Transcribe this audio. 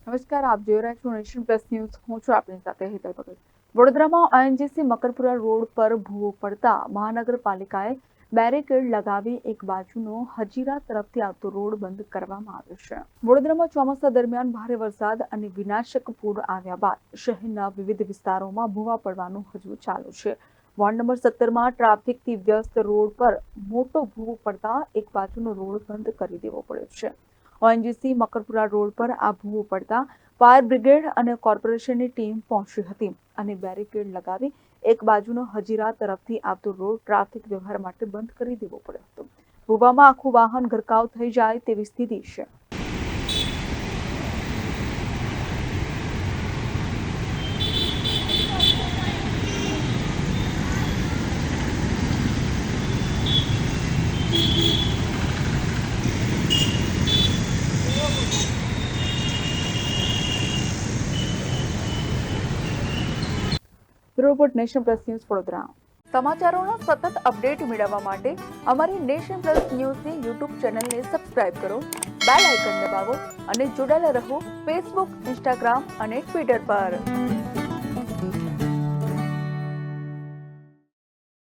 નમસ્કાર, આપ જોઈ રહ્યા છો નેશન પ્લસ ન્યૂઝ. હું છું આપની સાથે હેતલ ભગત. વડોદરામાં ONGC મકરપુરા રોડ પર ભૂવો પડતા મહાનગરપાલિકાએ બેરીકેડ લગાવી એક બાજુનો હજીરા તરફથી આવતો રોડ બંધ કરવામાં આવ્યો છે. વડોદરામાં ચોમાસા દરમિયાન ભારે વરસાદ અને વિનાશક પૂર આવ્યા બાદ શહેરના વિવિધ વિસ્તારોમાં ભૂવા પડવાનું હજુ ચાલુ છે. વોર્ડ નંબર 17માં ટ્રાફિકથી વ્યસ્ત રોડ પર મોટો ભૂવો પડતા એક બાજુનો રોડ બંધ કરી દેવો પડ્યો છે. ONGC મકરપુરા રોડ પર આ ભૂવો પડતા ફાયર બ્રિગેડ અને કોર્પોરેશનની ટીમ પહોંચી હતી અને બેરીકેડ લગાવી એક બાજુનો હજીરા તરફથી આવતો રોડ ટ્રાફિક વ્યવહાર માટે બંધ કરી દેવો પડ્યો હતો. ભૂવામાં આખું વાહન ગરકાવ થઈ જાય તેવી સ્થિતિ છે. Report nation plus news Vadodara. સમાચારોનો સતત અપડેટ મેળવવા માટે અમારી નેશન પ્લસ ન્યૂઝની યુટ્યુબ ચેનલને સબસ્ક્રાઇબ કરો, બેલ આઇકન દબાવો અને જોડાયેલા રહો ફેસબુક, ઇન્સ્ટાગ્રામ અને ટ્વિટર પર.